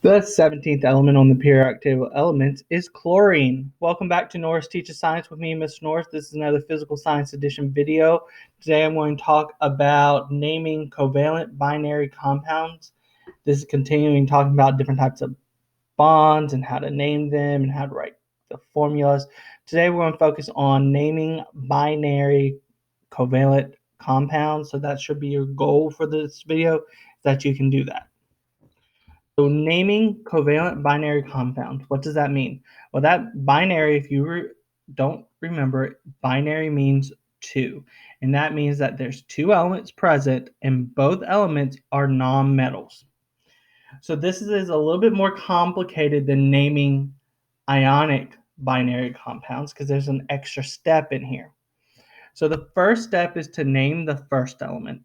The 17th element on the periodic table of elements is chlorine. Welcome back to Norris Teaches Science with me, Mr. Norris. This is another Physical Science Edition video. Today I'm going to talk about naming covalent binary compounds. This is continuing talking about different types of bonds and how to name them and how to write the formulas. Today we're going to focus on naming binary covalent compounds. So that should be your goal for this video, that you can do that. So naming covalent binary compounds, what does that mean? Well, that binary, if you don't remember, binary means two. And that means that there's two elements present and both elements are nonmetals. So this is a little bit more complicated than naming ionic binary compounds because there's an extra step in here. So the first step is to name the first element.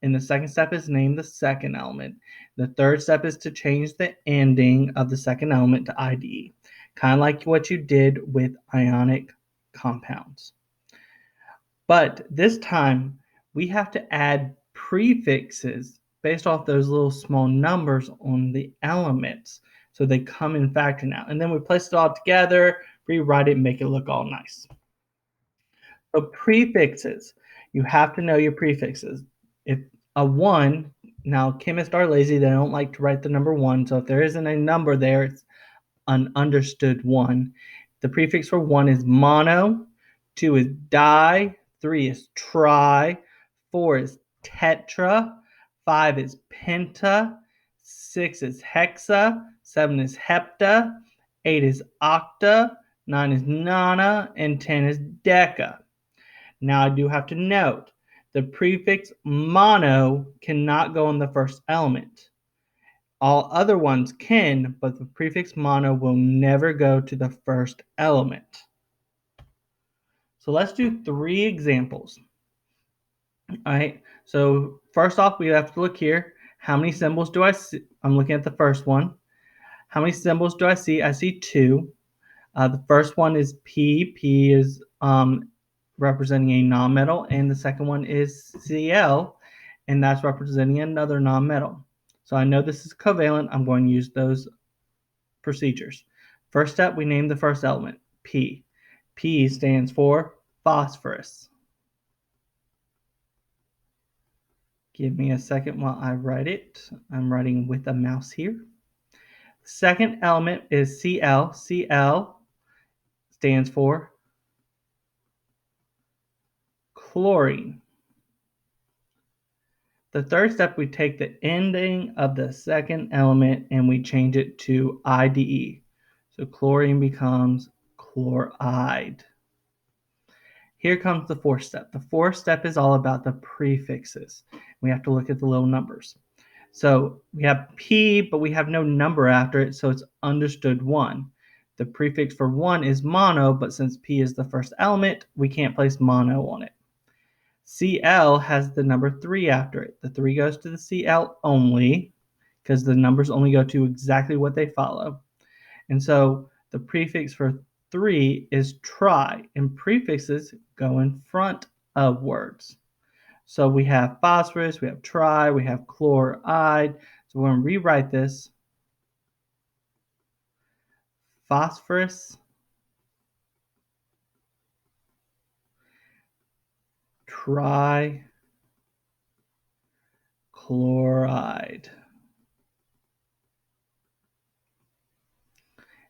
And the second step is name the second element. The third step is to change the ending of the second element to IDE, kind of like what you did with ionic compounds. But this time, we have to add prefixes based off those little small numbers on the elements. So they come in factor now. And then we place it all together, rewrite it, and make it look all nice. So prefixes, you have to know your prefixes. If a 1, now chemists are lazy, they don't like to write the number 1, so if there isn't a number there, it's an understood 1. The prefix for 1 is mono, 2 is di, 3 is tri, 4 is tetra, 5 is penta, 6 is hexa, 7 is hepta, 8 is octa, 9 is nona, and 10 is deca. Now I do have to note, the prefix mono cannot go in the first element. All other ones can, but the prefix mono will never go to the first element. So let's do 3 examples. All right, so first off, we have to look here. How many symbols do I see? I'm looking at the first one. How many symbols do I see? I see 2. The first one is P. P is representing a nonmetal, and the second one is Cl, and that's representing another nonmetal. So I know this is covalent. I'm going to use those procedures. First step, we name the first element, P. P stands for phosphorus. Give me a second while I write it. I'm writing with a mouse here. Second element is Cl. Cl stands for chlorine. The third step, we take the ending of the second element and we change it to IDE. So chlorine becomes chloride. Here comes the fourth step. The fourth step is all about the prefixes. We have to look at the little numbers. So we have P, but we have no number after it, so it's understood 1. The prefix for 1 is mono, but since P is the first element, we can't place mono on it. Cl has the number 3 after it. The 3 goes to the Cl only because the numbers only go to exactly what they follow. And so the prefix for 3 is tri, and prefixes go in front of words. So we have phosphorus, we have tri, we have chloride. So we're going to rewrite this. Phosphorus, trichloride.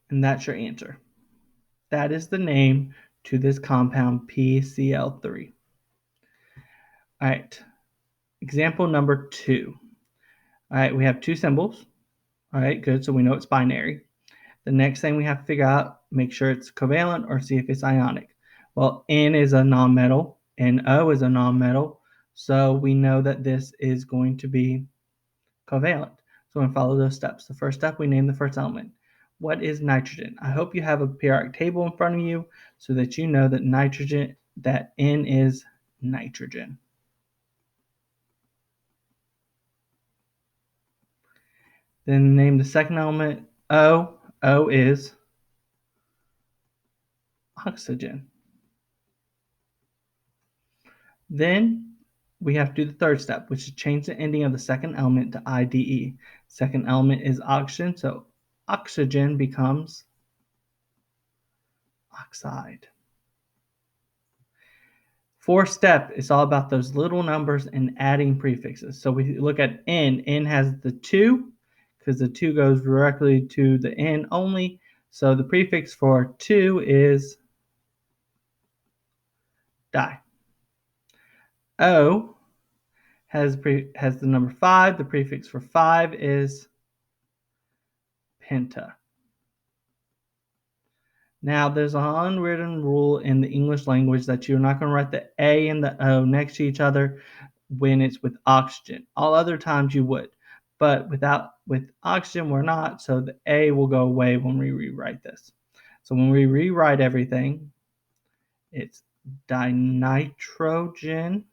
And that's your answer. That is the name to this compound PCl3. All right, example number 2. All right, we have 2 symbols. All right, good, so we know it's binary. The next thing we have to figure out, make sure it's covalent or see if it's ionic. Well, N is a nonmetal, NO is a nonmetal, so we know that this is going to be covalent. So we're going to follow those steps. The first step, we name the first element. What is nitrogen? I hope you have a periodic table in front of you so that you know that nitrogen, that N is nitrogen. Then name the second element, O. O is oxygen. Then we have to do the third step, which is change the ending of the second element to IDE. Second element is oxygen, so oxygen becomes oxide. Fourth step is all about those little numbers and adding prefixes. So we look at N. N has the 2 because the 2 goes directly to the N only. So the prefix for 2 is di. O has the number 5. The prefix for 5 is penta. Now, there's an unwritten rule in the English language that you're not going to write the A and the O next to each other when it's with oxygen. All other times you would, but with oxygen, we're not, so the A will go away when we rewrite this. So when we rewrite everything, it's dinitrogen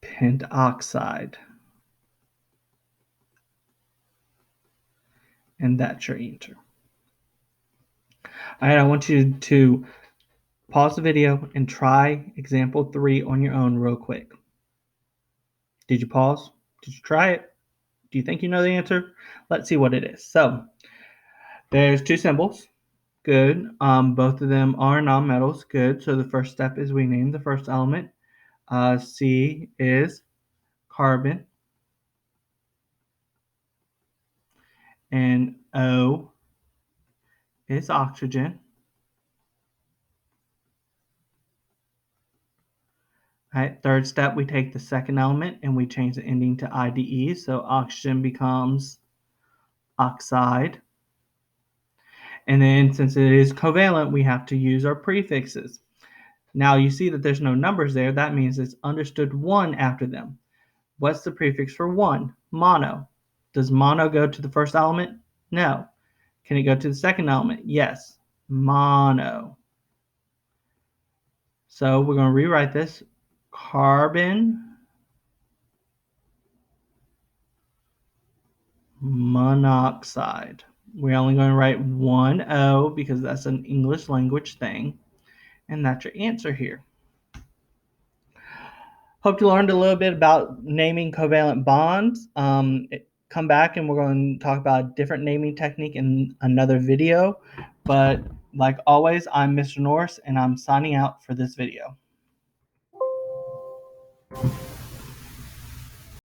pentoxide. And that's your answer. All right, I want you to pause the video and try example 3 on your own real quick. Did you pause? Did you try it? Do you think you know the answer? Let's see what it is. So there's two symbols. Good. Both of them are nonmetals. Good. So the first step is we name the first element. C is carbon. And O is oxygen. All right, third step, we take the second element and we change the ending to IDE. So oxygen becomes oxide. And then since it is covalent, we have to use our prefixes. Now you see that there's no numbers there. That means it's understood 1 after them. What's the prefix for 1? Mono. Does mono go to the first element? No. Can it go to the second element? Yes. Mono. So we're going to rewrite this. Carbon monoxide. We're only going to write one O because that's an English language thing. And that's your answer here. Hope you learned a little bit about naming covalent bonds. Come back and we're going to talk about a different naming technique in another video. But like always, I'm Mr. Norris and I'm signing out for this video.